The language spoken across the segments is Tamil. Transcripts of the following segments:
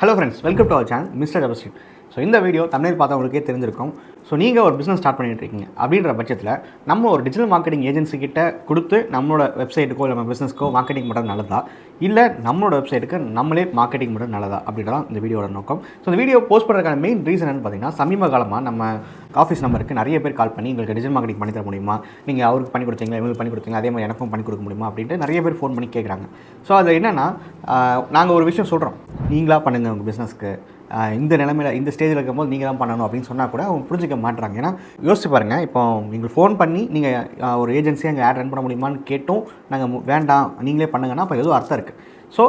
Hello friends, welcome to our channel Mr.Jabastin. So இந்த வீடியோ தமிழில் பார்த்தவங்களுக்கே தெரிஞ்சிருக்கும். ஸோ நீங்கள் ஒரு பிஸ்னஸ் ஸ்டார்ட் பண்ணிட்டு இருக்கீங்க அப்படின்ற பட்சத்தில் நம்ம ஒரு டிஜிட்டல் மார்க்கெட்டிங் ஏஜென்சி கிட்ட கொடுத்து நம்மளோட வெப்சைட்டுக்கோ இல்லை நம்ம பிஸ்னஸ்க்கோ மார்க்கெட்டிங் பண்ணுறது நல்லதா, இல்லை நம்மளோட வெப்சைட்டுக்கு நம்மளே மார்க்கெட்டிங் பண்ணுறது நல்லதா அப்படின்றதான் இந்த வீடியோட நோக்கம். ஸோ இந்த வீடியோ போஸ்ட் பண்ணுறதுக்கான மெயின் ரீசன் என்ன பார்த்தீங்கன்னா, சமீப காலமாக நம்ம ஆஃபீஸ் நம்பருக்கு நிறைய பேர் கால் பண்ணி எங்களுக்கு டிஜிட்டல் மார்க்கெட்டிங் பண்ணி தர முடியுமா, நீங்கள் அவருக்கு பண்ணி கொடுத்தீங்களா, இவங்களுக்கு பண்ணி கொடுத்தீங்க, அதே மாதிரி எனக்கும் பண்ணி கொடுக்க முடியுமா அப்படின்ட்டு நிறைய பேர் ஃபோன் பண்ணி கேட்குறாங்க. ஸோ அது என்னென்னா, நாங்கள் ஒரு விஷயம் சொல்கிறோம், நீங்களாக பண்ணுங்கள் உங்கள் பிஸ்னஸ்க்கு, இந்த நிலைமையில் இந்த ஸ்டேஜில் இருக்கும்போது நீங்கள் தான் பண்ணணும் அப்படின்னு சொன்னால் கூட அவங்க புரிஞ்சிக்க மாட்டுறாங்க. ஏன்னா யோசிச்சு பாருங்கள், இப்போ நீங்கள் ஃபோன் பண்ணி நீங்கள் ஒரு ஏஜென்சியாக அங்கே ஆட் ரன் பண்ண முடியுமான்னு கேட்டும் நாங்கள் வேண்டாம் நீங்களே பண்ணுங்கன்னா அப்போ ஏதோ அர்த்தம் இருக்குது. ஸோ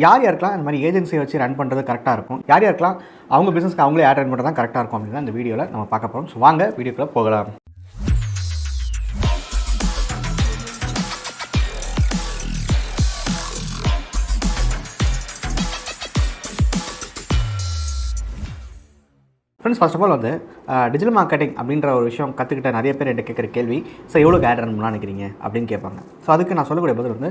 யார் யாருக்கெல்லாம் இந்த மாதிரி ஏஜென்சியை வச்சு ரன் பண்ணுறது கரெக்டாக இருக்கும், யார் யாருக்கெல்லாம் அவங்க பிஸ்னஸ்க்கு அவங்களே ஆட் ரன் பண்ணுறது தான் கரெக்டாக இருக்கும் அப்படின்னு இந்த வீடியோவில் நம்ம பார்க்க போகிறோம். ஸோ வாங்க வீடியோக்குள்ளே போகலாம். ஃப்ரெண்ட்ஸ், ஃபர்ஸ்ட் ஆஃப் ஆல் வந்து டிஜிட்டல் மார்க்கெட்டிங் அப்படின்ற ஒரு விஷயம் கற்றுக்கிட்ட நிறைய பேர் என்கிட்ட கேட்குற கேள்வி, ஸோ எவ்வளோக்கு ஆட் ரன் பண்ணலாம் நினைக்கிறீங்க அப்படின்னு கேட்பாங்க. ஸோ அதுக்கு நான் சொல்லக்கூடிய பதில் வந்து,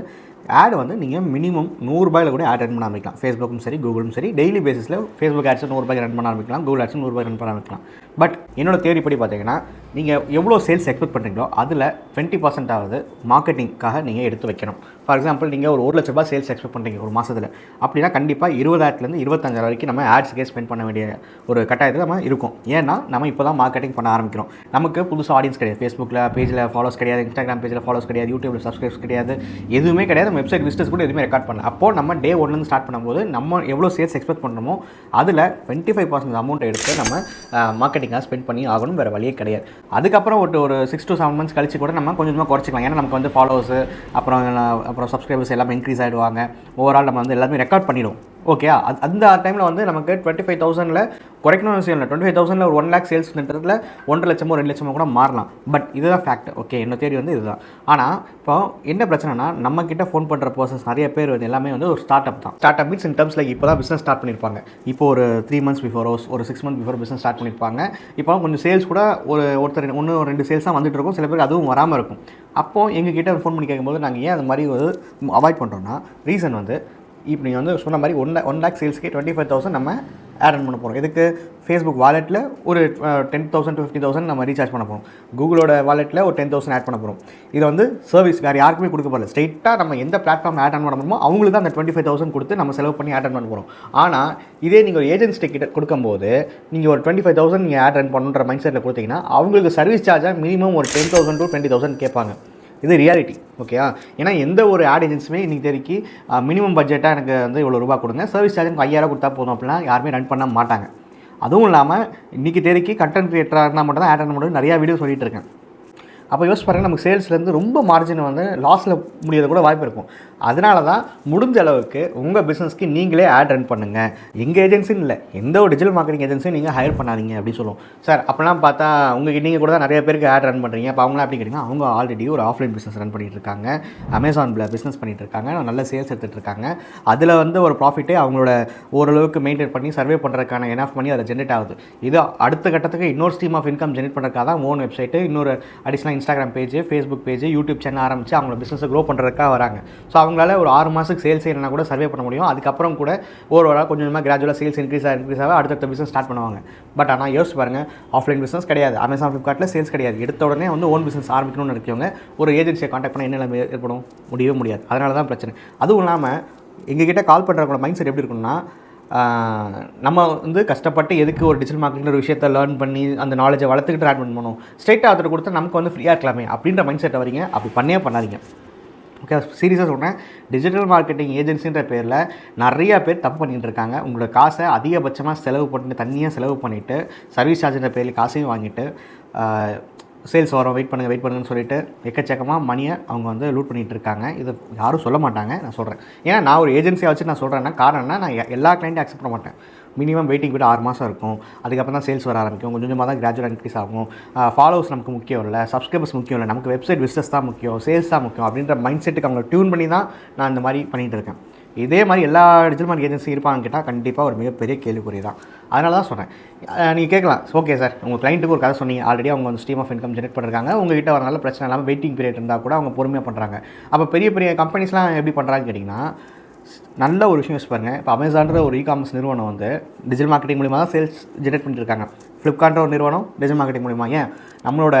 ஆட் வந்து நீங்கள் மினிமம் ₹100 கூட ஆட் ரன் பண்ண ஆரம்பிக்கலாம். ஃபேஸ்புக்கும் சரி கூகுளும் சரி டெய்லி பேசிஸில் ஃபேஸ்புக் ஆட்ஸ் ₹100 ரன் பண்ண ஆரம்பிக்கலாம், கூகுள் ஆட்ஸ் ₹100 ரன் பண்ண ஆரம்பிக்கலாம். பட் என்னோட தியரி படி பார்த்தீங்கன்னா, நீங்கள் எவ்வளோ சேல்ஸ் எக்ஸ்பெக்ட் பண்ணுறீங்களோ அதில் 20% மார்க்கெட்டிங்காக நீங்கள் எடுத்து வைக்கணும். ஃபார் எக்ஸாம்பிள், நீங்கள் ஒரு ₹1,00,000 சேல்ஸ் எக்ஸ்பெக்ட் பண்ணுறீங்க ஒரு மாதத்தில் அப்படின்னா, கண்டிப்பாக 20,000 25,000 வரைக்கும் நம்ம ஆட்ஸுக்கே ஸ்பெண்ட் பண்ண வேண்டிய ஒரு கட்டாயத்தில் நம்ம இருக்கும். ஏன்னா நம்ம இப்போ தான் மார்க்கெட்டிங் பண்ண ஆரம்பிக்கிறோம். நமக்கு புதுசாக ஆடியன்ஸ் கிடையாது, ஃபேஸ்புக்கில் பேஜில் ஃபாலோஸ் கிடையாது, இன்ஸ்டாகிராம் பேஜில் ஃபாலோஸ் கிடையாது, யூடியூப்பில் சப்ஸ்கிரைப்ஸ் கிடையாது, எதுவுமே கிடையாது. நம்ம வெப்சைட் விசிட்டர்ஸ் கூட எதுவுமே ரெக்கார்ட் பண்ணல. அப்போது நம்ம டே 1 ஸ்டார்ட் பண்ணும்போது நம்ம எவ்வளோ சேல்ஸ் எக்ஸ்பெக்ட் பண்ணுறோமோ அதில் 25% அமௌண்ட் எடுத்து நம்ம மார்க்கெட்டிங்காக ஸ்பெண்ட் பண்ணி ஆகணும், வேறு வழியே கிடையாது. அதுக்கப்புறம் ஒரு 6 to 7 months கழிச்சு கூட நம்ம கொஞ்சமாக குறைச்சிக்கலாம். ஏன்னா நமக்கு வந்து ஃபாலோவர்ஸு அப்புறம் சப்ஸ்கிரைபர்ஸ் எல்லாமே இன்க்ரீஸ் ஆகிடுவாங்க. ஓவரால் நம்ம வந்து எல்லாமே ரெக்கார்ட் பண்ணிவிடும். ஓகே, அந்த டைமில் வந்து நமக்கு 25,000 குறைக்கணும்னு விஷயம் இல்லை. 25,000 ஒரு 1 lakh சேல்ஸ்ன்றதுல 1.5 லட்சமோ 2 லட்சமோ கூட மாறலாம். பட் இதுதான் ஃபேக்ட். ஓகே, என்ன தேடி வந்து இதுதான். ஆனால் இப்போ என்ன பிரச்சனைனா, நம்ம கிட்ட ஃபோன் பண்ணுற பர்சன்ஸ் நிறைய பேர் வந்து எல்லாமே வந்து ஒரு ஸ்டார்ட் அப் தான். Start up means in terms like இப்போ தான் பிஸ்னஸ் ஸ்டார்ட் பண்ணியிருப்பாங்க. இப்போ ஒரு 3 months பிஃபோரோ ஒரு 6 months பிஃபோர் பிஸ்னஸ் ஸ்டார்ட் பண்ணியிருப்பாங்க. இப்போ கொஞ்சம் சேல்ஸ் கூட ஒருத்தர் 1-2 சேல்ஸ் தான் வந்துட்டு இருக்கும். சில பேருக்கு அதுவும் வராமல் இருக்கும். அப்போது எங்கள் கிட்ட ஃபோன் பண்ணி கேட்கும்போது நாங்கள் ஏன் அந்த மாதிரி ஒரு அவாய்ட் பண்ணுறோன்னா, ரீசன் வந்து இப்போ நீங்கள் வந்து சொன்ன மாதிரி 1 lakh சேல்ஸ்க்கு 25,000 நம்ம ஆட் ரன் பண்ண போகிறோம். இதுக்கு ஃபேஸ்புக் வாலெட்டில் ஒரு 10,000 to 50,000 நம்ம ரீசார்ஜ் பண்ண போகிறோம். கூகுளோட வாலெட்டில் ஒரு 10,000 ஆட் பண்ண போகிறோம். இது வந்து சர்வீஸ் வேறு யாருக்குமே கொடுக்க போகல. ஸ்ட்ரெயிட்டாக நம்ம எந்த பிளாட்ஃபார்ம் ஆட் ரன் பண்ண முடியுமோ அவங்களுக்கு தான் அந்த 25,000 கொடுத்து நம்ம செலவு பண்ணி ஆட் ரன் பண்ண போகிறோம். ஆனால் இதே நீங்கள் ஒரு ஏஜென்சி கிட்ட கொடுக்கும்போது நீங்கள் ஒரு 25,000 நீங்கள் ஆட் ரன் பண்ணுற மைண்ட் செட்டில் கொடுத்தீங்கன்னா அவங்களுக்கு சர்வீஸ் சார்ஜாக மினிமம் ஒரு 10,000 to 20,000 கேட்பாங்க. இது ரியாலிட்டி. ஓகேயா? ஏன்னா எந்த ஒரு ஆட் ஏஜென்சியுமே இன்றைக்கி தெரிவிக்கி மினிமம் பட்ஜெட்டாக எனக்கு வந்து இவ்வளோ ரூபா கொடுங்க, சர்வீஸ் சார்ஜ் எனக்கு 5,000 கொடுத்தா போதும் அப்படிலாம் யாருமே ரன் பண்ண மாட்டாங்க. அதுவும் இல்லாமல் இன்றைக்கி தெரிவிக்கி கண்டென்ட் கிரியேட்டராக இருந்தால் மட்டும் தான் ஆட் ரன் பண்ணுறது நிறையா வீடியோ சொல்லிட்டு இருக்கேன். அப்போ யோசிச்சு பாருங்கள், நமக்கு சேல்ஸ்லேருந்து ரொம்ப மார்ஜின் வந்து லாஸில் முடியாத கூட வாய்ப்பு இருக்கும். அதனால தான் முடிஞ்ச அளவுக்கு உங்கள் பிஸ்னஸ்க்கு நீங்களே ஆட் ரன் பண்ணுங்கள். எங்கள் ஏஜென்சின்னு இல்லை, எந்த ஒரு டிஜிட்டல் மார்க்கெட்டிங் ஏஜென்சியும் நீங்கள் ஹையர் பண்ணாதீங்க அப்படின்னு சொல்லுவோம். சார் அப்படிலாம் பார்த்தா நீங்கள் கூட தான் நிறைய பேருக்கு ஆட் ரன் பண்ணுறீங்க, அப்போ அவங்களாம் எப்படி கேட்டிங்கன்னா, அவங்க ஆல்ரெடி ஒரு ஆஃப்லைன் பிஸ்னஸ் ரன் பண்ணிகிட்டு இருக்காங்க, அமேசானில் பிஸ்னஸ் பண்ணிகிட்டு இருக்காங்க, நல்ல சேல்ஸ் எடுத்துகிட்டு இருக்காங்க. அதில் வந்து ஒரு ப்ராஃபிட்டே அவங்களோட ஓரளவுக்கு மெயின்டைன் பண்ணி சர்வே பண்ணுறதுக்கான எனாஃப் பண்ணி அதில் ஜென்ரேட் ஆகுது. இது அடுத்த கட்டத்துக்கு இன்னொரு ஸ்ட்ரீம் ஆஃப் இன்கம் ஜென்ரேட் பண்ணுறதுக்காக தான் ஓன் வெப்சைட்டு, இன்னொரு அடிஷ்னலாக Instagram page, Facebook page, YouTube channel ஆரம்பித்து அவங்களோட பிஸ்னஸை க்ரோ பண்ணுறதுக்காக வராங்க. ஸோ அவங்களால ஒரு 6 மாதத்துக்கு சேல்ஸ் இல்லைனா கூட சர்வே பண்ண முடியும். அதுக்கப்புறம் கூட ஓவராலாக கொஞ்சமாக கிராஜுவலாக சேல்ஸ் இன்க்ரீஸ் ஆக அடுத்த பிஸ்னஸ் ஸ்டார்ட் பண்ணுவாங்க. பட் ஆனால் யோசிச்சு பாருங்கள், ஆஃப்லைன் பிஸ்னஸ் கிடையாது, அமேசான் ஃப்ளிப்கார்ட்டில் சேல்ஸ் கிடையாது. எடுத்த உடனே வந்து ஓன் பிஸ்னஸ் ஆரம்பிக்கணும்னு நினைக்கிறவங்க ஒரு ஏஜென்சியை காண்டாக்ட் பண்ண என்ன ஏற்படும்? முடியவே முடியாது. அதனால தான் பிரச்சனை. அதுவும் இல்லாமல் எங்ககிட்ட கால் பண்ணுறவங்களோட மைண்ட் செட் எப்படி இருக்குன்னா, நம்ம வந்து கஷ்டப்பட்டு எதுக்கு ஒரு டிஜிட்டல் மார்க்கெட்டிங் ஒரு விஷயத்தை லேர்ன் பண்ணி அந்த நாலேஜை வளர்த்துக்கிட்டு ஆட் பண்ணணும், ஸ்ட்ரெயிட்டாக ஆர்டர் கொடுத்தா நமக்கு வந்து ஃப்ரீயாக இருக்கலாமே அப்படின்ற மைண்ட் செட்டை வரீங்க. அப்படி பண்ணாதீங்க. ஓகே, சீரியஸாக சொல்கிறேன். டிஜிட்டல் மார்க்கெட்டிங் ஏஜென்சின்ற பேரில் நிறையா பேர் தப்பு பண்ணிகிட்டு இருக்காங்க. உங்களோட காசை அதிகபட்சமாக செலவு பண்ணிட்டு தனியாக செலவு பண்ணிவிட்டு சர்வீஸ் சார்ஜின்ற பேரில் காசையும் வாங்கிட்டு சேல்ஸ் வரோம் வெயிட் பண்ணுங்கன்னு சொல்லிட்டு எக்கச்சக்கமாக மணியை அவங்க வந்து லூட் பண்ணிகிட்டு இருக்காங்க. இது யாரும் சொல்ல மாட்டாங்க, நான் சொல்கிறேன். ஏன்னா நான் ஒரு ஏஜென்சியை வச்சு நான் சொல்கிறேன்னா காரணம்னா, நான் எல்லா கிளைண்ட்டையும் அக்செப்ட் பண்ண மாட்டேன். மினிமம் வெயிட்டிங் பீரியட் 6 மாதம் இருக்கும். அதுக்கப்புறம் தான் சேல்ஸ் வர ஆரம்பிக்கும். கொஞ்சமாக தான் கிராஜுவலாக இன்க்ரீஸ் ஆகும். ஃபாலோவர்ஸ் நமக்கு முக்கியம் இல்லை, சப்ஸ்கிரைபர்ஸ் முக்கியம் இல்லை, நமக்கு வெப்சைட் விசிட்டர்ஸ் தான் முக்கியம், சேல்ஸ் தான் முக்கியம் அப்படின்ற மைண்ட் செட்டுக்கு அவங்க டியூன் பண்ணி தான் நான் இந்த மாதிரி பண்ணிகிட்டு இருக்கேன். இதே மாதிரி எல்லா டிஜிட்டல் மார்க்கெட்டிங் ஏஜென்சி இருப்பாங்க கேட்டால் கண்டிப்பாக ஒரு மிகப்பெரிய கேள்விக்குறி தான். அதனால தான் சொல்கிறேன். நீங்கள் கேட்கலாம், ஓகே சார் உங்கள் கிளைண்ட்டுக்கு ஒரு கதை சொன்னீங்க, ஆல்ரெடி அவங்க வந்து ஸ்ட்ரீம் ஆஃப் இன்கம் ஜெனரேட் பண்ணுறாங்க, உங்கள்கிட்ட வரனால பிரச்சனை இல்லாமல் வெயிட்டிங் பீரியட் இருந்தால் கூட அவங்க பொறுமையாக பண்ணுறாங்க. அப்போ பெரிய பெரிய கம்பெனிஸ்லாம் எப்படி பண்ணுறாங்கன்னு கேட்டிங்கன்னா, நல்ல ஒரு விஷயம் யோசிச்சு பாருங்கள். இப்போ அமேசான்ற ஒரு இ-காமர்ஸ் நிறுவனம் வந்து டிஜிட்டல் மார்க்கெட்டிங் மூலிமா தான் சேல்ஸ் ஜென்ரேட் பண்ணிட்டுருக்காங்க. ஃப்ளிப்கார்ட்ன்ற ஒரு நிறுவனம் டிஜிட்டல் மார்க்கெட்டிங் மூலிமா. ஏன் நம்மளோட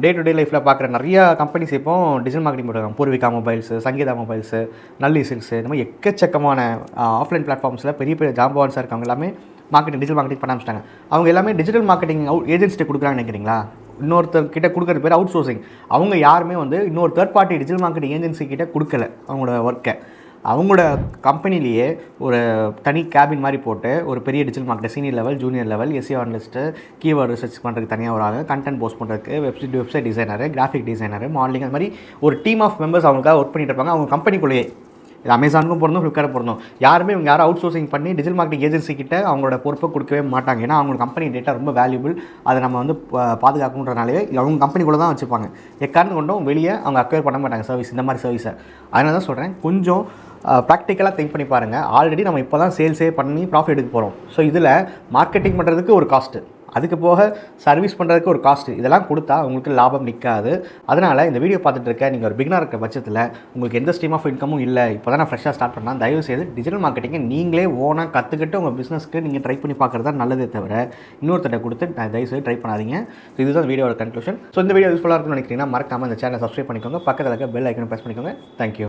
டே டு டே லைஃப்பில் பார்க்குற நிறையா கம்பெனிஸ் இப்போ டிஜிட்டல் மார்க்கெட்டிங் போட்டுருக்காங்க. பூர்விகா மொபைல்ஸு, சங்கீதா மொபைல்ஸு, நல்லி சில்க்ஸு, இந்த மாதிரி எக்கச்சக்கமான ஆஃப்லைன் பிளாட்ஃபார்ம்ஸில் பெரிய பெரிய ஜாம்பவான்ஸாக இருக்காங்க. எல்லாமே டிஜிட்டல் மார்க்கெட்டிங் பண்ண ஆரம்பிச்சிட்டாங்க. அவங்க எல்லாமே டிஜிட்டல் மார்க்கெட்டிங் ஏஜென்சிட்ட கொடுக்குறாங்கன்னு நினைக்கிறீங்களா? இன்னொருத்தர் கிட்ட கொடுக்குறது பேர் அவுட் சோர்சிங். அவங்க யாருமே வந்து இன்னொரு third party digital marketing agency கிட்ட கொடுக்கல அவங்களோட ஒர்க்கை. அவங்களோட கம்பெனிலேயே ஒரு தனி கேபின் மாதிரி போட்டு ஒரு பெரிய digital market senior level, junior level, SEO analyst, keyword research பண்ணுறதுக்கு தனியாக ஒரு ஆள், கண்டென்ட் போஸ்ட் பண்ணுறதுக்கு website designer, graphic designer, modelling, அந்த மாதிரி ஒரு டீம் ஆஃப் மெம்பர்ஸ் அவங்களுக்காக ஒர்க் பண்ணிட்டு இருப்பாங்க அவங்க கம்பெனிக்குள்ளேயே. இது அமேசானுக்கும் பொருந்தும், ஃப்ளிப்கார்ட் பொருந்தும். யாருமே இவங்க யாரும் அவுட் சோர்சிங் பண்ணி டிஜிட்டல் மார்க்கெட்டிங் ஏஜென்சி கிட்ட அவங்களோட பொறுப்பை கொடுக்கவே மாட்டாங்க. ஏன்னா அவங்களோட கம்பெனி டேட்டா ரொம்ப வேல்யூபிள். அதை நம்ம வந்து பாதுகாக்கணுன்றனாலே அவங்க கம்பெனிக்குள்ளே தான் வச்சுப்பாங்க. எக்காரணம் கொண்டும் வெளியே அவங்க அக்வயர் பண்ண மாட்டாங்க சர்வீஸ், இந்த மாதிரி சர்வீஸை. அதனால தான் சொல்கிறேன், கொஞ்சம் ப்ராக்டிக்கலாக திங்க் பண்ணி பாருங்கள். ஆல்ரெடி நம்ம இப்போ தான் சேல்ஸே பண்ணி ப்ராஃபிட் எடுக்க போகிறோம். ஸோ இதில் மார்க்கெட்டிங் பண்ணுறதுக்கு ஒரு காஸ்ட்டு, அதுக்கு போக சர்வீஸ் பண்ணுறதுக்கு ஒரு காஸ்ட்டு, இதெல்லாம் கொடுத்தா உங்களுக்கு லாபம் நிற்காது. அதனால் இந்த வீடியோ பார்த்துட்டு இருக்க நீங்கள் ஒரு பிகினர் இருக்க பட்சத்தில் உங்களுக்கு எந்த ஸ்ட்ரீம் ஆஃப் இன்கமும் இல்லை, இப்போ தான் நான் ஃப்ரெஷ்ஷாக ஸ்டார்ட் பண்ணால், தயவுசெய்து டிஜிட்டல் மார்க்கெட்டிங்கை நீங்களே ஓனாக கற்றுக்கிட்டு உங்கள் பிஸ்னஸ்க்கு நீங்கள் ட்ரை பண்ணி பார்க்குறது தான் நல்லதே தவிர இன்னொருத்தட்ட கொடுத்து தயவுசெய்து ட்ரை பண்ணாதீங்க. ஸோ இதுதான் வீடியோட கன்க்ளூஷன். ஸோ இந்த வீடியோ யூஸ்ஃபுல்லாக இருக்குன்னு நினைக்கிறீங்கன்னா மறக்காமல் இந்த சேனலை சப்ஸ்கிரைப் பண்ணிக்கோங்க, பக்கத்தில் இருக்க பெல் ஐக்கனை ப்ரெஸ் பண்ணிக்கோங்க. தேங்க்யூ.